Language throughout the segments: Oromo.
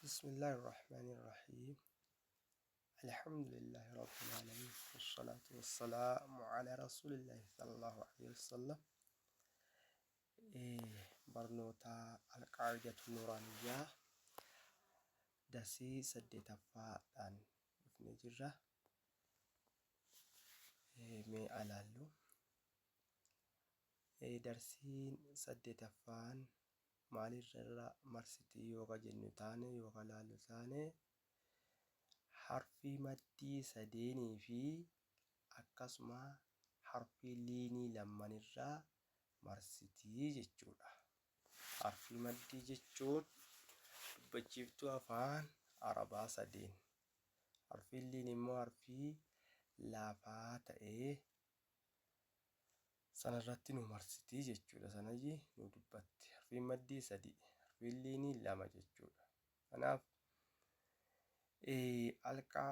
بسم الله الرحمن الرحيم. الحمد لله رب العالمين والصلاة والسلام على رسول الله صلى الله عليه وسلم. برنوتا القاعدة النورانية درسي سديت فادان نجرة مي ألالو درسي سديت فان مالي الرّا مرستي يوغا جنتاني يوغا لالو ثاني حرفي مدي سديني في akkasuma harfii liinii lamman irraa marsitii jechuudha. Harfii maddii jechuun dubbachiiftuu afaan Arabaa sadeen. Harfiin liinii immoo harfii laafaa ta'ee sanarratti nu marsitii jechuudha. Sanayyi nu dubbatti. Harfiin maddii sadi, harfiin liinii lama jechuudha. Kanaaf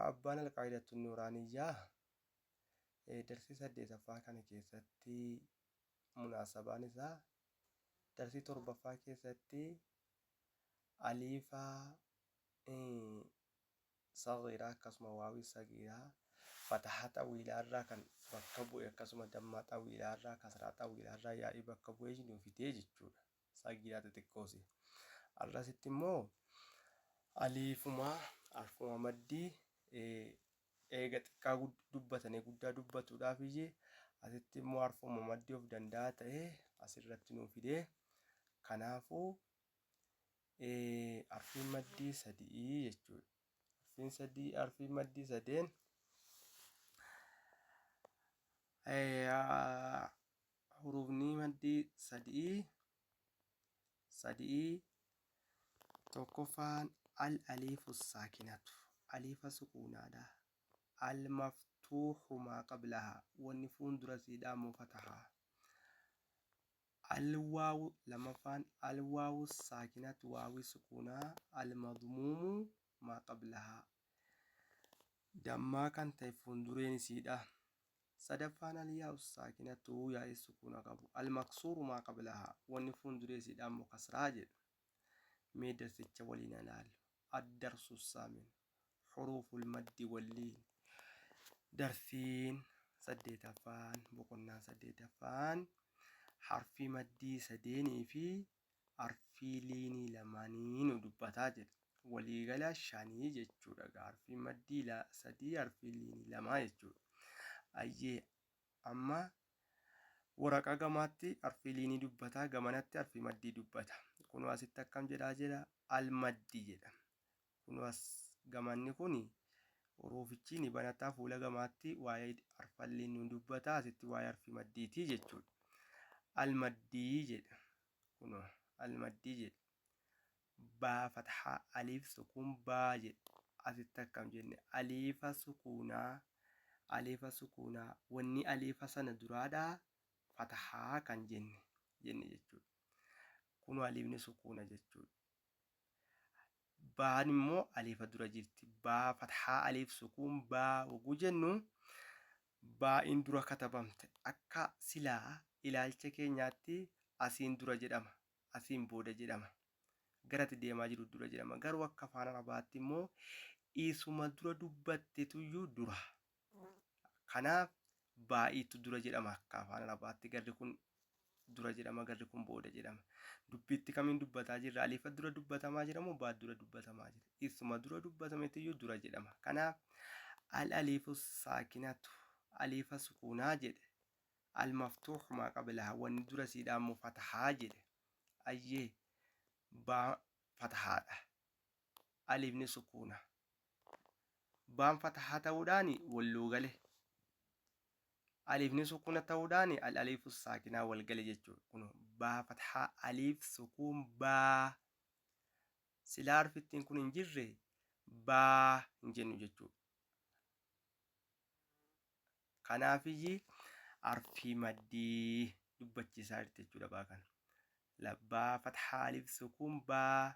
abbaan alqaaidatu nuuraaniyyaa darsii saddeetaffaa kana keessatti munaasabaan isaa darsii torbaffaa keessatti aliifaa sagiiraa akkasuma waawii sagiiraa fataha xawiilaa irraa kan bakka bu'e akkasuma dammaa xawiilaa irraa kasraa xawiilaa irraa yaa'ii bakka bu'ee nu fidee jechuudha. Sagiiraa xixiqqoosi. Arrasitti immoo aliifumaa harfuma maddii eega xiqqaa dubbatanii guddaa dubbatuudhaaf iyyee asitti immoo harfuma maddii of danda'a ta'ee asirratti nu fidee kanaafuu harfiin maddii sadii jechuudha. Harfiin maddii sadeen hurufni maddii sadii tokkoffaan al-aliifu saakinatu aliifa sukuunaadha. المفتوح ما قبلها والنفون درسي دام فتحها. الواو لما فان الواو الساكنة واو سكونا المضموم ما قبلها دما كان تيفون درين سيدا. صدفان الياء الساكنة يا السكونة قبل المكسور ما قبلها والنفون درسي دام كسراج ميدرس التولين نال. الدرس الثامن حروف المد واللين. درسين سديتفان بقولنا سديتفان حرفي مدي سديني في حرفي ليني لمانين دبتاجر ولي غلا شاني جتشورا حرفي مدي لا سدي حرفي ليني لما جتشور أيه أما ورقة جماعتي حرفي ليني دبتا جمانتي حرفي مدي دبتا كونوا ستة كم جدا المدي جدا كونوا جماني كوني Urufichi ni banataa fuula gamaatti waa'ee harfallee nu dubbataa asitti waa'ee harfi maddiitii jechuudha. Al-maddii jedha. Kunoo al-maddii jedha. Baa fathaa aliif sukuun baa jedha. Asitti akkam jenne aliifa sukuunaa wanni aliifa sana duraadhaa fathaa kan jenne jechuudha. Kunoo aliifni sukuuna jechuudha. Baan immoo aliifa dura jirti. Baa fathaa aliif sukuun baa waguu jennu baa'in dura katabamte akka silaa ilaalcha keenyaatti asiin dura jedhama. Asiin booda jedhama. Garatti deemaa jiru dura jedhama. Garuu akka afaan Arabaatti immoo isuma dura dubbattetuyyuu dura. Kanaaf baa'iitu dura jedhama akka afaan Arabaatti garri kun dura jedhama garri kun booda jedhama. Dubbitti kamiin dubbataa jirra? Aliifa dura dubbatamaa jira moo baa dura dubbatamaa jira? Isuma dura dubbatameetiyyuu dura jedhama. Kanaaf al-aliifu saakinatu aliifa sukuunaa jedhe. Al-maftuuxu maa qablahaa wanni dura siidhaan immoo fatahaa jedhe. Ayyee baa fatahaadha. Aliifni sukuuna. Baan fatahaa ta'uudhaan walluu gale. Aliifni sukuuna ta'uudhaan al-aliifu saakinaa wal gale jechuudha. Kun baa fathaa aliif sukuun baa silaa harfittiin kun hin jirre baa hin jennu jechuudha. Kanaafiyyi harfii maddii dubbachiisaa jirti jechuudha baa kana. Baa fathaa aliif sukuun baa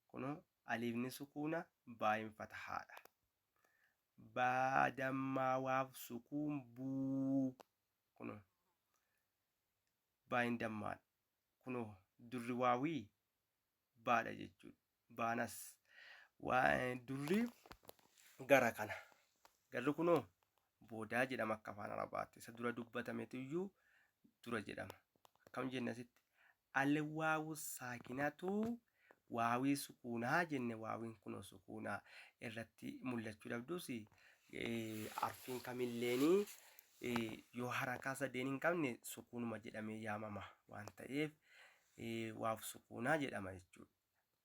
kun aliifni sukuuna baayin fatahaadha. Baa dammaa waaf sukuun buu kuno baayin dammaadha. Kuno durri waawii baadha jechuudha. Baanas durri gara kana. Garri kunoo boodaa jedhama akka afaan Arabaatti. Isa dura dubbatametu iyyuu dura jedhama. Akkam jenna asitti? Alwaawu saakinatu waawii sukuunaa jenne, waawiin kunoo sukuunaa irratti mul'achuu dhabdus arfiin kamilleenii yoo harakaa sadeen hin qabne sukuunuma jedhamee yaamama waan ta'eef waaf sukuunaa jedhama jechuudha.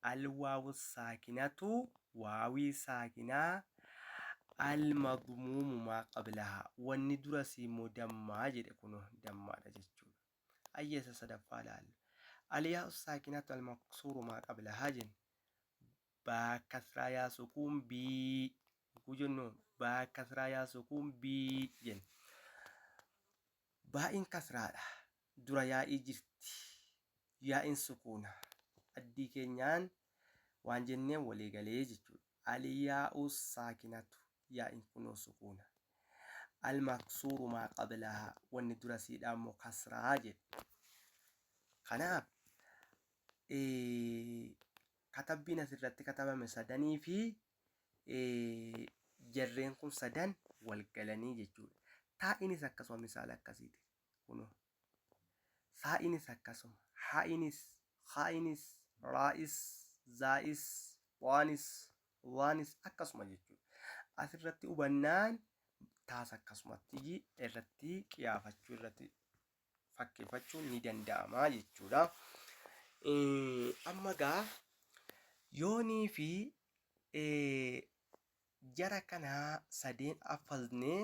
Alwaawu saakinatu waawii saakinaa almadmuumu maa qablahaa, wanni durasii immoo dammaa jedhe kunoo dammaadha jechuudha. Ayyeessa sadaffaa ilaallu. Alyaa'u saakinatu almaqsuuru maa qablahaa jenne, baakasraa yaa sukuun bii jennu, baakasraa yaa sukuun bii jenne. Baa'in kasraadha, dura yaa'ii jirti, yaa'iin sukuuna. Addii keenyaan waan jennee walii galee jechuudha. Alyaa'u saakinatu, yaa'in kunoo sukuuna. Almaqsuuru maa qablahaa, wanni dura siidhaa immoo kasraa jedhe. Kanaaf katabbiin asirratti katabame sadanii fi jarreen kun sadan wal galanii jechuudha. Taa'inis akkasuma misaala akkasiiti. Kunoo saa'inis akkasuma, haa'inis, haa'inis, raa'is, zaa'is, waanis akkasuma jechuudha. Asirratti hubannaan taas akkasumatti irratti qiyaafachuu, irratti fakkeeffachuun ni danda'ama jechuudha. Amma gaa yoonii fi jara kanaa sadeen affaznee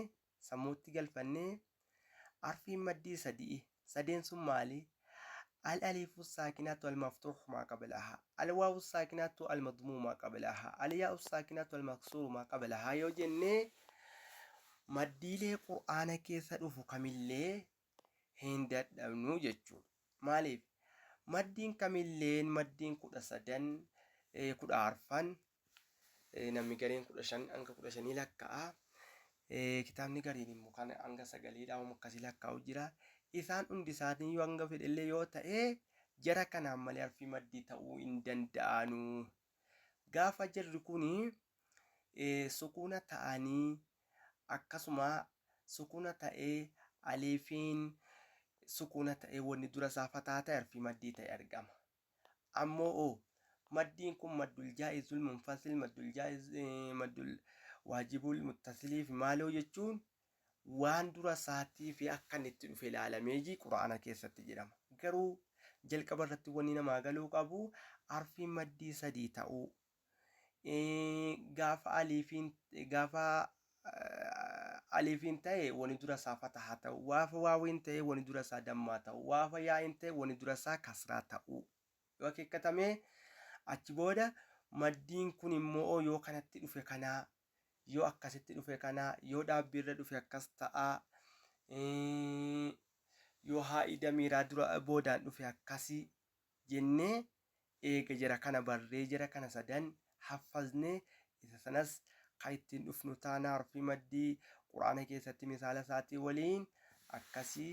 sammuutti galfannee arfiin maddii sadeen sun maali? Al-alifu saakinatu al-maftuuhu maa qablahaa, al-waawu saakinatu al-madmuumu maa qablahaa, al-yaa'u saakinatu al-maqsuuru maa qablahaa yoo jennee maddiilee qur'aana keessa dhufu kamillee hin dadhabnu jechuudha. Maaliif? Maddiin kamilleen maddiin 13 14 namni gareen 15 hanga 15 lakka'a. Kitaabni gariin immoo kan hanga 9 akkasii lakkaa'u jira. Isaan hundi isaanii yoo hanga fedhellee yoo ta'e jara kanaan malee harfii maddii ta'uu hin danda'anu. Gaafa jarri kuni sukuuna ta'anii akkasuma sukuuna ta'ee aliifiin sukuuna ta'ee wanni dura isaa fataa ta'e harfii maddii ta'e argama. Ammoo maddiin kun maddul jaa'izul munfasil, maddul waajibul muttasilii fi maaloo jechuun waan dura isaatii fi akka inni itti dhufe ilaalamee quraana keessatti jedhama. Garuu jalqaba irratti wanni namaa galuu qabu harfiin maddii sadii ta'uu, gaafa aliifiin ta'e wanni dura isaa fataa ta'uu, waafa waawiin ta'e wanni dura isaa dammaa ta'uu, waafa yaa'iin ta'e wanni dura isaa kasraa ta'uu yoo akeekkatamee achi booda maddiin kun immoo yoo kanatti dhufe kanaa, yoo akkasitti dhufe kanaa, yoo dhaabbiirra dhufe akkas ta'aa, yoo haa'ii damiiraa dura boodaan dhufe akkasii jennee eega jara kana barree jara kana sadan haffaznee isa sanas kan ittiin dhufnu taanaa harfii maddii quraana keessatti misaala isaatii waliin akkasii